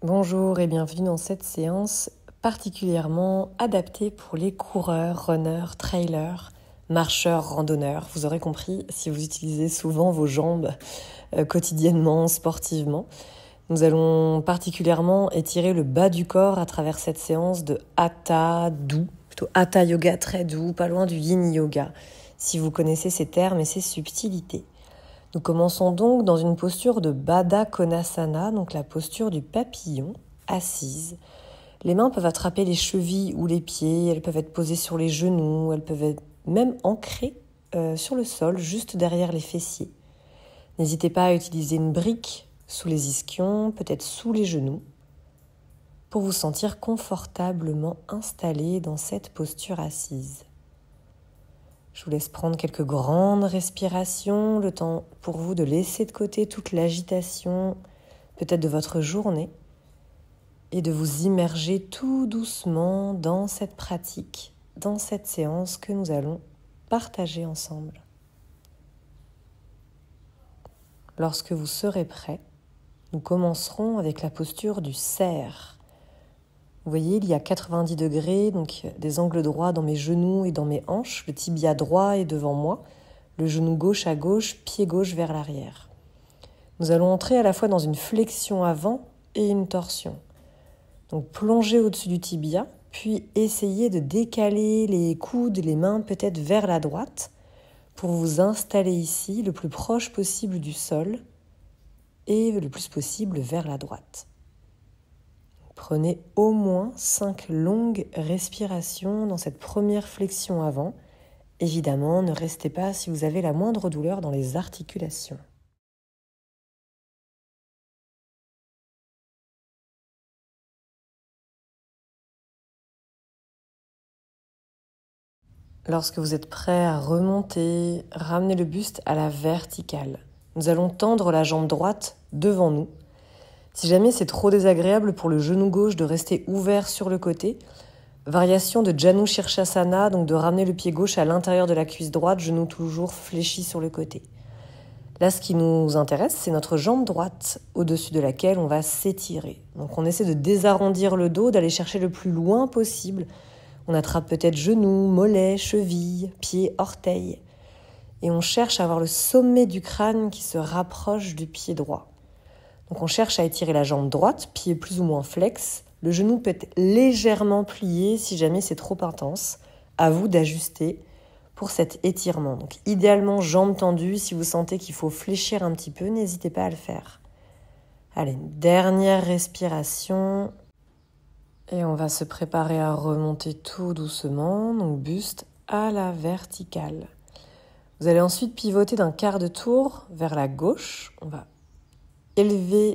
Bonjour et bienvenue dans cette séance particulièrement adaptée pour les coureurs, runners, trailers, marcheurs, randonneurs. Vous aurez compris si vous utilisez souvent vos jambes quotidiennement, sportivement. Nous allons particulièrement étirer le bas du corps à travers cette séance de Hatha doux, plutôt Hatha yoga très doux, pas loin du yin yoga, si vous connaissez ces termes et ces subtilités. Nous commençons donc dans une posture de Baddha Konasana, donc la posture du papillon, assise. Les mains peuvent attraper les chevilles ou les pieds, elles peuvent être posées sur les genoux, elles peuvent être même ancrées sur le sol, juste derrière les fessiers. N'hésitez pas à utiliser une brique sous les ischions, peut-être sous les genoux, pour vous sentir confortablement installé dans cette posture assise. Je vous laisse prendre quelques grandes respirations, le temps pour vous de laisser de côté toute l'agitation, peut-être de votre journée, et de vous immerger tout doucement dans cette pratique, dans cette séance que nous allons partager ensemble. Lorsque vous serez prêt, nous commencerons avec la posture du cerf. Vous voyez, il y a 90 degrés, donc des angles droits dans mes genoux et dans mes hanches. Le tibia droit est devant moi, le genou gauche à gauche, pied gauche vers l'arrière. Nous allons entrer à la fois dans une flexion avant et une torsion. Donc plongez au-dessus du tibia, puis essayez de décaler les coudes, les mains peut-être vers la droite pour vous installer ici le plus proche possible du sol et le plus possible vers la droite. Prenez au moins 5 longues respirations dans cette première flexion avant. Évidemment, ne restez pas si vous avez la moindre douleur dans les articulations. Lorsque vous êtes prêt à remonter, ramenez le buste à la verticale. Nous allons tendre la jambe droite devant nous. Si jamais c'est trop désagréable pour le genou gauche de rester ouvert sur le côté, variation de Janu Shirshasana, donc de ramener le pied gauche à l'intérieur de la cuisse droite, genou toujours fléchi sur le côté. Là, ce qui nous intéresse, c'est notre jambe droite, au-dessus de laquelle on va s'étirer. Donc on essaie de désarrondir le dos, d'aller chercher le plus loin possible. On attrape peut-être genoux, mollets, chevilles, pieds, orteils. Et on cherche à avoir le sommet du crâne qui se rapproche du pied droit. Donc on cherche à étirer la jambe droite, pied plus ou moins flex. Le genou peut être légèrement plié si jamais c'est trop intense. À vous d'ajuster pour cet étirement. Donc idéalement, jambes tendues. Si vous sentez qu'il faut fléchir un petit peu, n'hésitez pas à le faire. Allez, une dernière respiration. Et on va se préparer à remonter tout doucement. Donc buste à la verticale. Vous allez ensuite pivoter d'un quart de tour vers la gauche. On va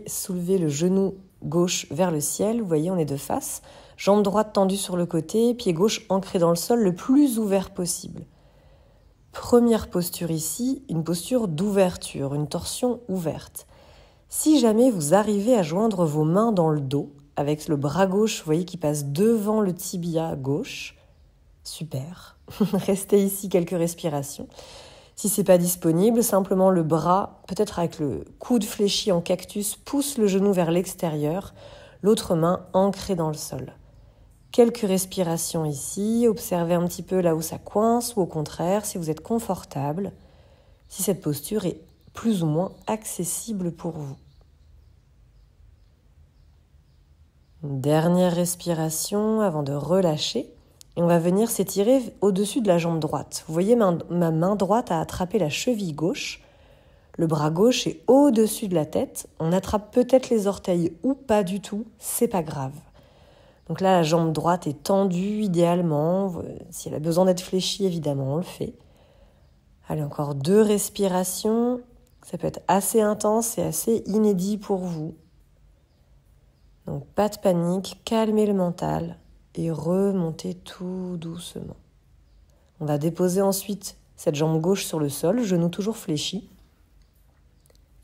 soulever le genou gauche vers le ciel. Vous voyez, on est de face. Jambe droite tendue sur le côté, pied gauche ancré dans le sol le plus ouvert possible. Première posture ici, une posture d'ouverture, une torsion ouverte. Si jamais vous arrivez à joindre vos mains dans le dos, avec le bras gauche, vous voyez, qui passe devant le tibia gauche, super. Restez ici quelques respirations. Si ce n'est pas disponible, simplement le bras, peut-être avec le coude fléchi en cactus, pousse le genou vers l'extérieur, l'autre main ancrée dans le sol. Quelques respirations ici, observez un petit peu là où ça coince ou au contraire, si vous êtes confortable, si cette posture est plus ou moins accessible pour vous. Une dernière respiration avant de relâcher. Et on va venir s'étirer au-dessus de la jambe droite. Vous voyez, ma main droite a attrapé la cheville gauche. Le bras gauche est au-dessus de la tête. On attrape peut-être les orteils ou pas du tout. C'est pas grave. Donc là, la jambe droite est tendue idéalement. Si elle a besoin d'être fléchie, évidemment, on le fait. Allez, encore 2 respirations. Ça peut être assez intense et assez inédit pour vous. Donc pas de panique, calmez le mental. Et remonter tout doucement. On va déposer ensuite cette jambe gauche sur le sol, genou toujours fléchi.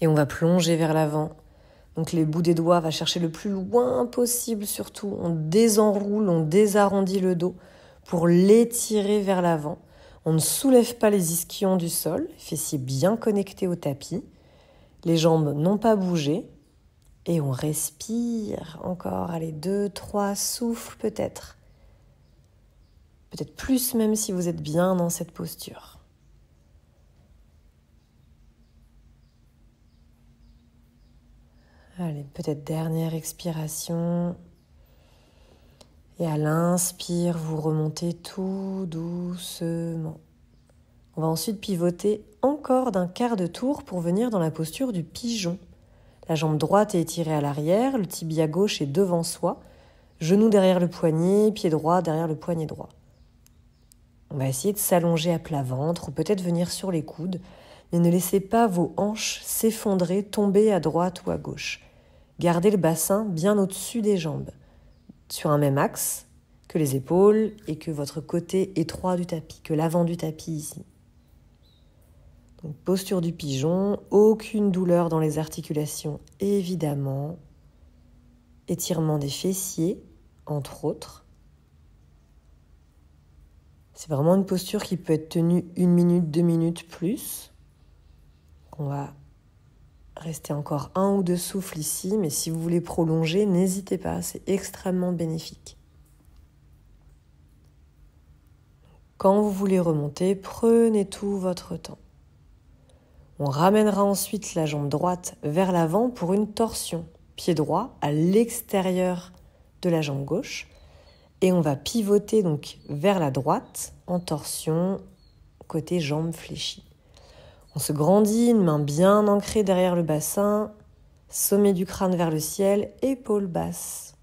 Et on va plonger vers l'avant. Donc les bouts des doigts, va chercher le plus loin possible surtout. On désenroule, on désarrondit le dos pour l'étirer vers l'avant. On ne soulève pas les ischions du sol, fessiers bien connectés au tapis. Les jambes n'ont pas bougé. Et on respire encore, allez, 2, 3 souffles peut-être. Peut-être plus même si vous êtes bien dans cette posture. Allez, peut-être dernière expiration. Et à l'inspire, vous remontez tout doucement. On va ensuite pivoter encore d'un quart de tour pour venir dans la posture du pigeon. La jambe droite est étirée à l'arrière, le tibia gauche est devant soi, genou derrière le poignet, pied droit derrière le poignet droit. On va essayer de s'allonger à plat ventre ou peut-être venir sur les coudes, mais ne laissez pas vos hanches s'effondrer, tomber à droite ou à gauche. Gardez le bassin bien au-dessus des jambes, sur un même axe que les épaules et que votre côté étroit du tapis, que l'avant du tapis ici. Donc, posture du pigeon, aucune douleur dans les articulations, évidemment. Étirement des fessiers, entre autres. C'est vraiment une posture qui peut être tenue 1 minute, 2 minutes plus. On va rester encore 1 ou 2 souffles ici, mais si vous voulez prolonger, n'hésitez pas, c'est extrêmement bénéfique. Quand vous voulez remonter, prenez tout votre temps. On ramènera ensuite la jambe droite vers l'avant pour une torsion. Pied droit à l'extérieur de la jambe gauche. Et on va pivoter donc vers la droite en torsion, côté jambe fléchie. On se grandit, une main bien ancrée derrière le bassin, sommet du crâne vers le ciel, épaules basses.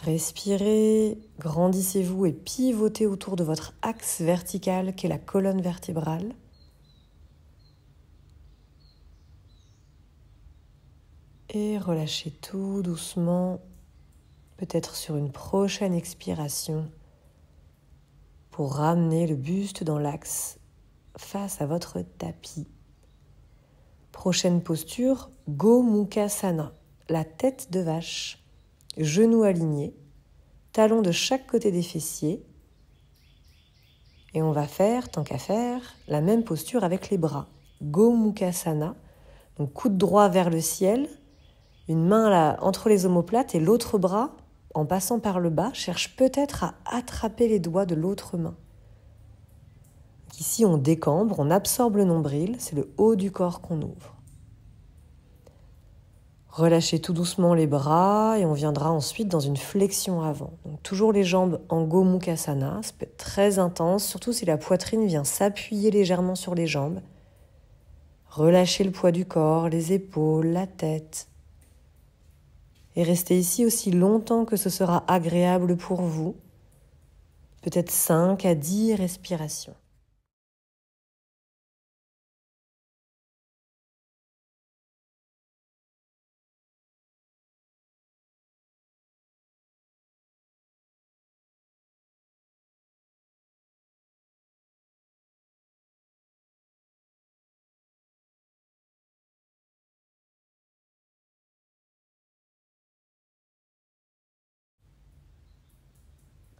Respirez, grandissez-vous et pivotez autour de votre axe vertical qui est la colonne vertébrale. Et relâchez tout doucement, peut-être sur une prochaine expiration, pour ramener le buste dans l'axe face à votre tapis. Prochaine posture, Gomukhasana, la tête de vache, genoux alignés, talons de chaque côté des fessiers. Et on va faire, tant qu'à faire, la même posture avec les bras. Gomukhasana, donc coude droit vers le ciel, une main là, entre les omoplates et l'autre bras, en passant par le bas, cherche peut-être à attraper les doigts de l'autre main. Ici, on décambre, on absorbe le nombril, c'est le haut du corps qu'on ouvre. Relâchez tout doucement les bras et on viendra ensuite dans une flexion avant. Donc, toujours les jambes en Gomukhasana, ça peut être très intense, surtout si la poitrine vient s'appuyer légèrement sur les jambes. Relâchez le poids du corps, les épaules, la tête. Et restez ici aussi longtemps que ce sera agréable pour vous, peut-être 5 à 10 respirations.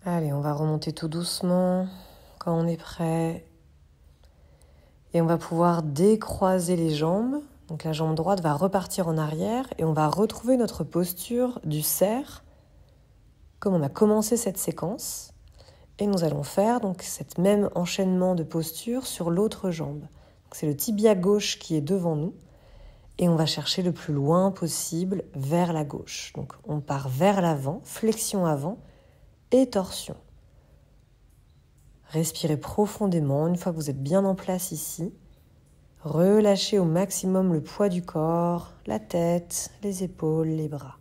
Allez, on va remonter tout doucement quand on est prêt. Et on va pouvoir décroiser les jambes. Donc la jambe droite va repartir en arrière et on va retrouver notre posture du cerf comme on a commencé cette séquence. Et nous allons faire donc cet même enchaînement de postures sur l'autre jambe. Donc c'est le tibia gauche qui est devant nous et on va chercher le plus loin possible vers la gauche. Donc on part vers l'avant, flexion avant et torsion. Respirez profondément une fois que vous êtes bien en place ici. Relâchez au maximum le poids du corps, la tête, les épaules, les bras.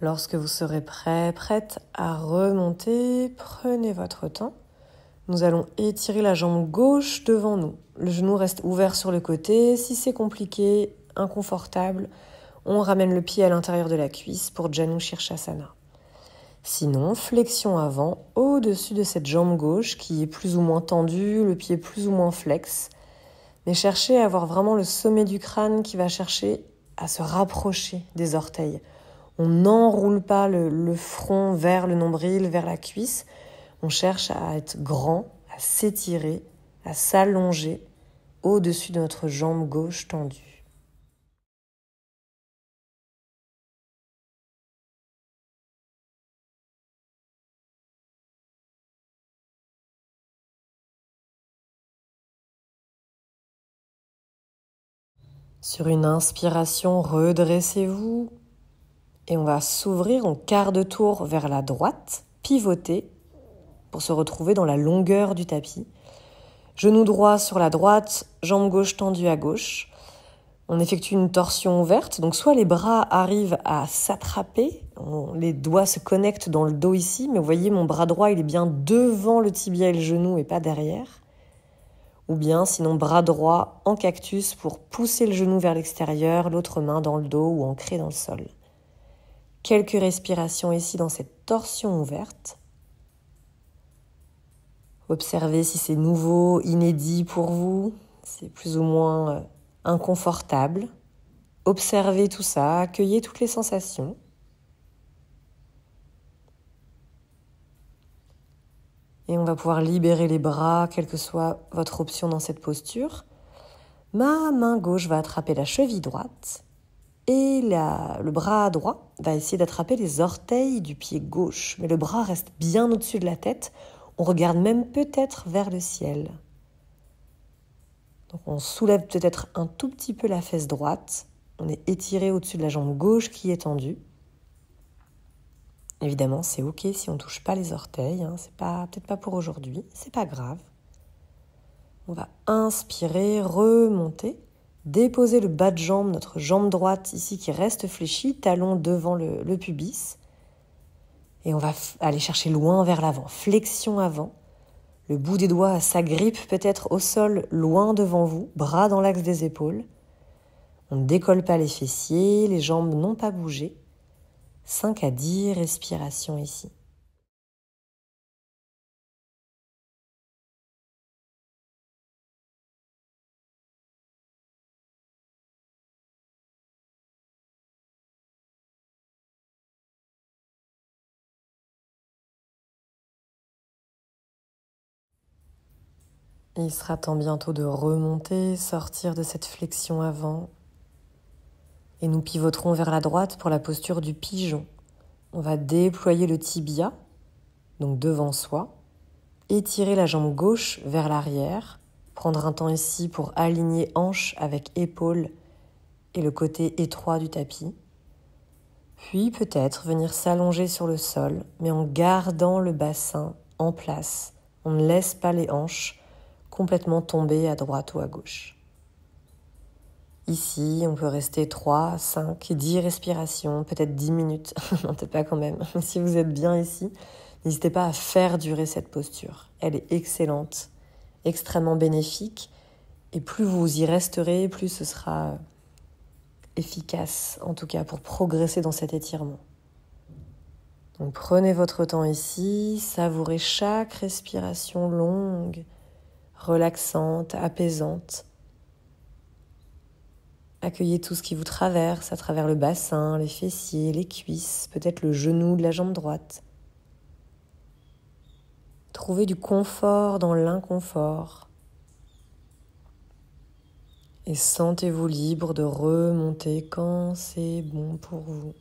Lorsque vous serez prêt, prête à remonter, prenez votre temps. Nous allons étirer la jambe gauche devant nous. Le genou reste ouvert sur le côté. Si c'est compliqué, inconfortable, on ramène le pied à l'intérieur de la cuisse pour Janu Shirshasana. Sinon, flexion avant, au-dessus de cette jambe gauche qui est plus ou moins tendue, le pied plus ou moins flex. Et cherchez à avoir vraiment le sommet du crâne qui va chercher à se rapprocher des orteils. On n'enroule pas le front vers le nombril, vers la cuisse. On cherche à être grand, à s'étirer, à s'allonger au-dessus de notre jambe gauche tendue. Sur une inspiration, redressez-vous et on va s'ouvrir en quart de tour vers la droite, pivoter pour se retrouver dans la longueur du tapis. Genou droit sur la droite, jambe gauche tendue à gauche. On effectue une torsion ouverte, donc soit les bras arrivent à s'attraper, les doigts se connectent dans le dos ici, mais vous voyez mon bras droit il est bien devant le tibia et le genou et pas derrière. Ou bien sinon bras droit en cactus pour pousser le genou vers l'extérieur, l'autre main dans le dos ou ancrée dans le sol. Quelques respirations ici dans cette torsion ouverte. Observez si c'est nouveau, inédit pour vous, c'est plus ou moins inconfortable. Observez tout ça, accueillez toutes les sensations. Et on va pouvoir libérer les bras, quelle que soit votre option dans cette posture. Ma main gauche va attraper la cheville droite et le bras droit va essayer d'attraper les orteils du pied gauche. Mais le bras reste bien au-dessus de la tête. On regarde même peut-être vers le ciel. Donc on soulève peut-être un tout petit peu la fesse droite. On est étiré au-dessus de la jambe gauche qui est tendue. Évidemment, c'est ok si on ne touche pas les orteils. C'est peut-être pas pour aujourd'hui, c'est pas grave. On va inspirer, remonter, déposer le bas de jambe, notre jambe droite ici qui reste fléchie, talon devant le pubis. Et on va aller chercher loin vers l'avant, flexion avant. Le bout des doigts s'agrippe peut-être au sol, loin devant vous, bras dans l'axe des épaules. On ne décolle pas les fessiers, les jambes n'ont pas bougé. 5 à 10 respirations ici. Et il sera temps bientôt de remonter, sortir de cette flexion avant. Et nous pivoterons vers la droite pour la posture du pigeon. On va déployer le tibia, donc devant soi, étirer la jambe gauche vers l'arrière, prendre un temps ici pour aligner hanche avec épaule et le côté étroit du tapis. Puis peut-être venir s'allonger sur le sol, mais en gardant le bassin en place. On ne laisse pas les hanches complètement tomber à droite ou à gauche. Ici, on peut rester 3, 5, 10 respirations, peut-être 10 minutes. Non, peut-être pas quand même. Si vous êtes bien ici, n'hésitez pas à faire durer cette posture. Elle est excellente, extrêmement bénéfique. Et plus vous y resterez, plus ce sera efficace, en tout cas pour progresser dans cet étirement. Donc prenez votre temps ici, savourez chaque respiration longue, relaxante, apaisante. Accueillez tout ce qui vous traverse à travers le bassin, les fessiers, les cuisses, peut-être le genou de la jambe droite. Trouvez du confort dans l'inconfort. Et sentez-vous libre de remonter quand c'est bon pour vous.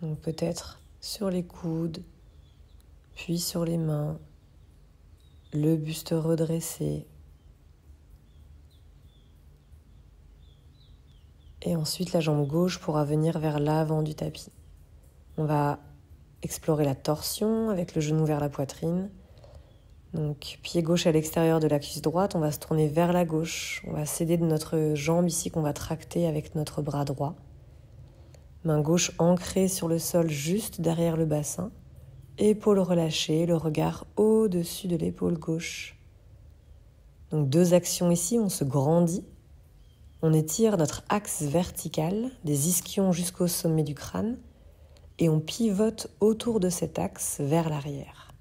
Donc peut-être sur les coudes, puis sur les mains, le buste redressé. Et ensuite, la jambe gauche pourra venir vers l'avant du tapis. On va explorer la torsion avec le genou vers la poitrine. Donc, pied gauche à l'extérieur de la cuisse droite, on va se tourner vers la gauche. On va s'aider de notre jambe ici qu'on va tracter avec notre bras droit. Main gauche ancrée sur le sol juste derrière le bassin. Épaule relâchée, le regard au-dessus de l'épaule gauche. Donc 2 actions ici, on se grandit. On étire notre axe vertical, des ischions jusqu'au sommet du crâne, et on pivote autour de cet axe vers l'arrière.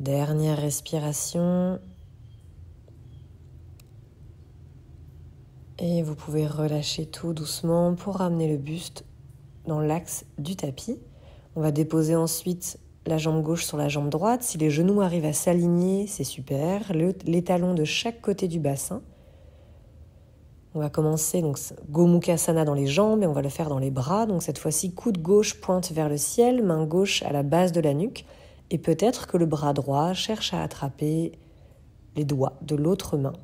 Dernière respiration. Et vous pouvez relâcher tout doucement pour ramener le buste dans l'axe du tapis. On va déposer ensuite la jambe gauche sur la jambe droite. Si les genoux arrivent à s'aligner, c'est super. Les talons de chaque côté du bassin. On va commencer donc Gomukhasana dans les jambes et on va le faire dans les bras. Donc cette fois-ci, coude gauche pointe vers le ciel, main gauche à la base de la nuque. Et peut-être que le bras droit cherche à attraper les doigts de l'autre main.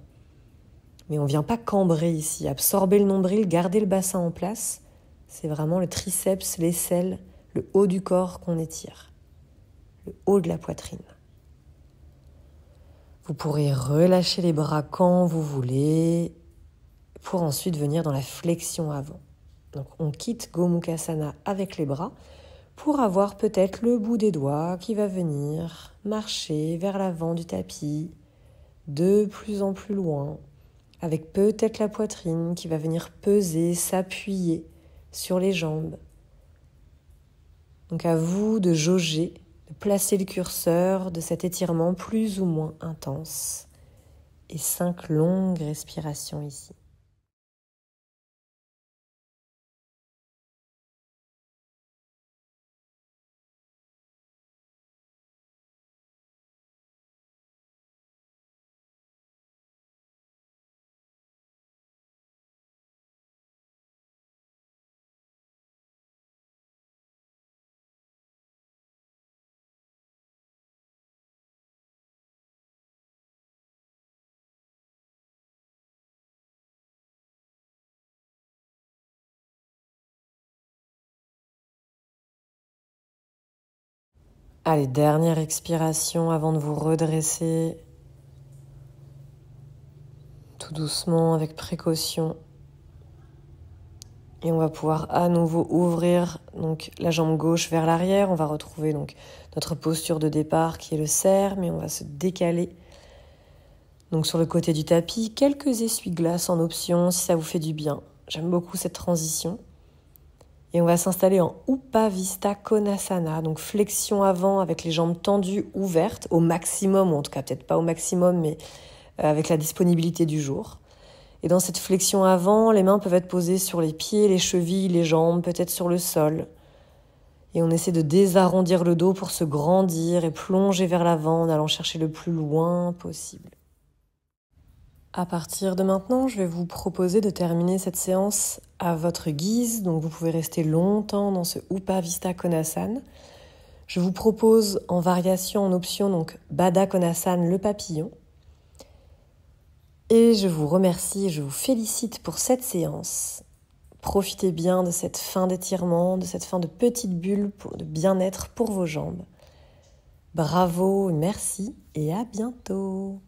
Mais on ne vient pas cambrer ici. Absorber le nombril, garder le bassin en place. C'est vraiment le triceps, l'aisselle, le haut du corps qu'on étire. Le haut de la poitrine. Vous pourrez relâcher les bras quand vous voulez pour ensuite venir dans la flexion avant. Donc on quitte Gomukhasana avec les bras pour avoir peut-être le bout des doigts qui va venir marcher vers l'avant du tapis de plus en plus loin avec peut-être la poitrine qui va venir peser, s'appuyer sur les jambes. Donc à vous de jauger, de placer le curseur de cet étirement plus ou moins intense. Et 5 longues respirations ici. Allez, dernière expiration avant de vous redresser. Tout doucement, avec précaution. Et on va pouvoir à nouveau ouvrir donc, la jambe gauche vers l'arrière. On va retrouver donc, notre posture de départ qui est le cerf, mais on va se décaler donc, sur le côté du tapis. Quelques essuie-glaces en option si ça vous fait du bien. J'aime beaucoup cette transition. Et on va s'installer en Upavista Konasana, donc flexion avant avec les jambes tendues, ouvertes au maximum, ou en tout cas peut-être pas au maximum, mais avec la disponibilité du jour. Et dans cette flexion avant, les mains peuvent être posées sur les pieds, les chevilles, les jambes, peut-être sur le sol. Et on essaie de désarrondir le dos pour se grandir et plonger vers l'avant en allant chercher le plus loin possible. À partir de maintenant, je vais vous proposer de terminer cette séance à votre guise. Donc vous pouvez rester longtemps dans ce Upavista Konasana. Je vous propose en variation, en option, donc Baddha Konasana, le papillon. Et je vous remercie et je vous félicite pour cette séance. Profitez bien de cette fin d'étirement, de cette fin de petite bulle de bien-être pour vos jambes. Bravo, merci et à bientôt.